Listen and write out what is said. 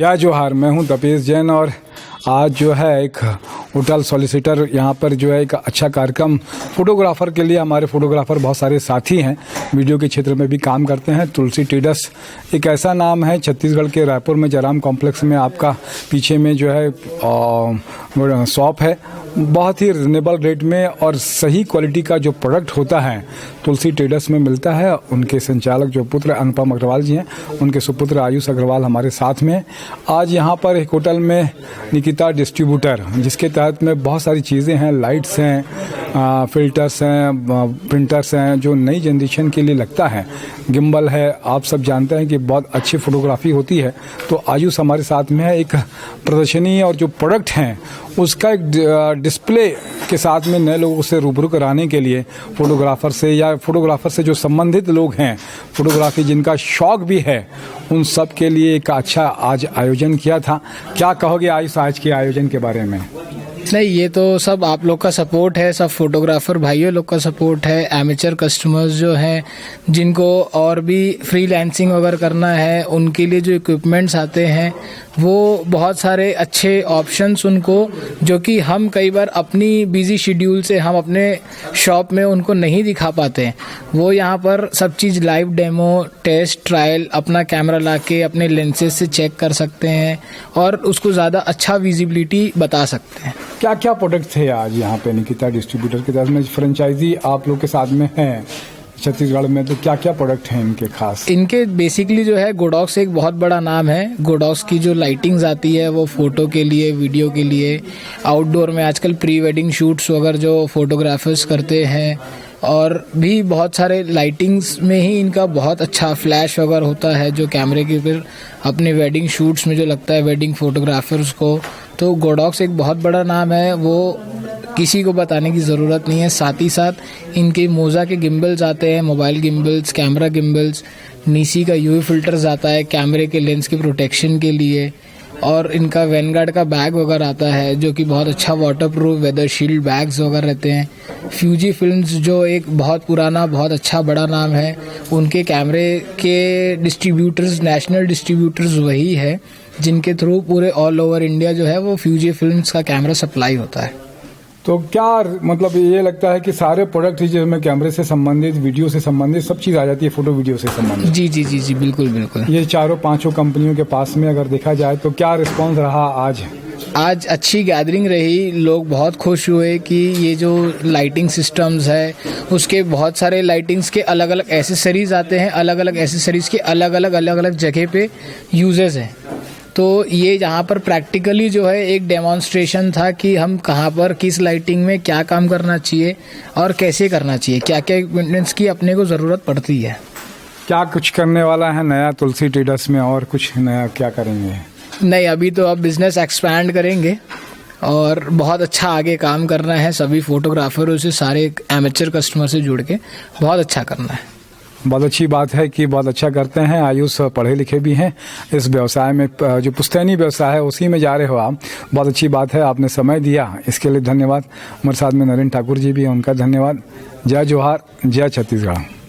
या जोहार, मैं हूं तपेश जैन और आज जो है एक होटल सॉलिसिटर यहाँ पर जो है एक अच्छा कार्यक्रम फोटोग्राफ़र के लिए। हमारे फोटोग्राफ़र बहुत सारे साथी हैं, वीडियो के क्षेत्र में भी काम करते हैं। तुलसी ट्रेडर्स एक ऐसा नाम है छत्तीसगढ़ के रायपुर में जयराम कॉम्प्लेक्स में आपका पीछे में जो है शॉप है। बहुत ही रिजनेबल रेट में और सही क्वालिटी का जो प्रोडक्ट होता है तुलसी ट्रेडर्स में मिलता है। उनके संचालक जो पुत्र अनुपम अग्रवाल जी हैं, उनके सुपुत्र आयुष अग्रवाल हमारे साथ में। आज यहाँ पर एक होटल में निकिता डिस्ट्रीब्यूटर, जिसके तहत में बहुत सारी चीज़ें हैं, लाइट्स हैं, फिल्टर्स हैं, प्रिंटर्स हैं, जो नई जनरेशन के लिए लगता है। गिम्बल है, आप सब जानते हैं कि बहुत अच्छी फोटोग्राफी होती है। तो आयुष हमारे साथ में है। एक प्रदर्शनी और जो प्रोडक्ट हैं उसका एक डिस्प्ले के साथ में नए लोगों से रूबरू कराने के लिए फोटोग्राफर से या फोटोग्राफर से जो संबंधित लोग हैं, फोटोग्राफी जिनका शौक भी है, उन सब के लिए एक अच्छा आज आयोजन किया था। क्या कहोगे आयुष आज के आयोजन के बारे में? नहीं, ये तो सब आप लोग का सपोर्ट है, सब फोटोग्राफर भाइयों लोग का सपोर्ट है। एमेचर कस्टमर्स जो हैं, जिनको और भी फ्रीलांसिंग वगैरह करना है, उनके लिए जो इक्विपमेंट्स आते हैं वो बहुत सारे अच्छे ऑप्शंस उनको, जो कि हम कई बार अपनी बिजी शेड्यूल से हम अपने शॉप में उनको नहीं दिखा पाते हैं। वो यहाँ पर सब चीज़ लाइव डेमो, टेस्ट, ट्रायल, अपना कैमरा लाके अपने लेंसेज से चेक कर सकते हैं और उसको ज़्यादा अच्छा विजिबिलिटी बता सकते हैं। क्या क्या प्रोडक्ट थे आज यहाँ पे निकिता डिस्ट्रीब्यूटर के तहत में? फ्रेंचाइजी आप लोग के साथ में है छत्तीसगढ़ में, तो क्या क्या प्रोडक्ट हैं इनके खास? इनके बेसिकली जो है गोडॉक्स एक बहुत बड़ा नाम है। गोडॉक्स की जो लाइटिंग्स आती है वो फोटो के लिए, वीडियो के लिए, आउटडोर में आजकल प्री वेडिंग शूट्स वगैरह जो फोटोग्राफर्स करते हैं, और भी बहुत सारे लाइटिंग्स में ही इनका बहुत अच्छा फ्लैश वगैरह होता है जो कैमरे के ऊपर अपने वेडिंग शूट्स में जो लगता है वेडिंग फोटोग्राफर्स को। तो गोडॉक्स एक बहुत बड़ा नाम है, वो किसी को बताने की ज़रूरत नहीं है। साथ ही साथ इनके मोज़ा के गिम्बल्स आते हैं, मोबाइल गिम्बल्स, कैमरा गिम्बल्स, नीसी का यूवी फिल्टर्स आता है कैमरे के लेंस के प्रोटेक्शन के लिए, और इनका वैनगार्ड का बैग वगैरह आता है जो कि बहुत अच्छा वाटरप्रूफ वेदर शील्ड बैग्स वगैरह रहते हैं। फ्यूजी फिल्म्स जो एक बहुत पुराना, बहुत अच्छा बड़ा नाम है, उनके कैमरे के डिस्ट्रीब्यूटर्स, नेशनल डिस्ट्रीब्यूटर्स वही है जिनके थ्रू पूरे ऑल ओवर इंडिया जो है वो फ्यूजी फिल्म्स का कैमरा सप्लाई होता है। तो क्या मतलब ये लगता है कि सारे प्रोडक्ट जिसमें कैमरे से संबंधित, वीडियो से संबंधित सब चीज़ आ जाती है, फोटो वीडियो से संबंधित? जी जी जी जी, बिल्कुल बिल्कुल। ये चारों पांचों कंपनियों के पास में अगर देखा जाए तो क्या रिस्पॉन्स रहा आज? आज अच्छी गैदरिंग रही, लोग बहुत खुश हुए कि ये जो लाइटिंग सिस्टम्स है उसके बहुत सारे लाइटिंग्स के अलग अलग एसेसरीज आते हैं, अलग अलग एसेसरीज के अलग अलग जगह पे यूजेस हैं। तो ये यहाँ पर प्रैक्टिकली जो है एक डेमोन्स्ट्रेशन था कि हम कहाँ पर किस लाइटिंग में क्या काम करना चाहिए और कैसे करना चाहिए, क्या क्या इक्विपमेंट्स की अपने को ज़रूरत पड़ती है। क्या कुछ करने वाला है नया तुलसी ट्रेडर्स में, और कुछ नया क्या करेंगे? नहीं, अभी तो अब बिजनेस एक्सपैंड करेंगे और बहुत अच्छा आगे काम करना है। सभी फोटोग्राफरों से, सारे एमेचर कस्टमर से जुड़ के बहुत अच्छा करना है। बहुत अच्छी बात है कि बहुत अच्छा करते हैं। आयुष पढ़े लिखे भी हैं, इस व्यवसाय में जो पुश्तैनी व्यवसाय है उसी में जा रहे हो आप। बहुत अच्छी बात है, आपने समय दिया, इसके लिए धन्यवाद। हमारे साथ में नरेंद्र ठाकुर जी भी हैं, उनका धन्यवाद। जय जोहार, जय छत्तीसगढ़।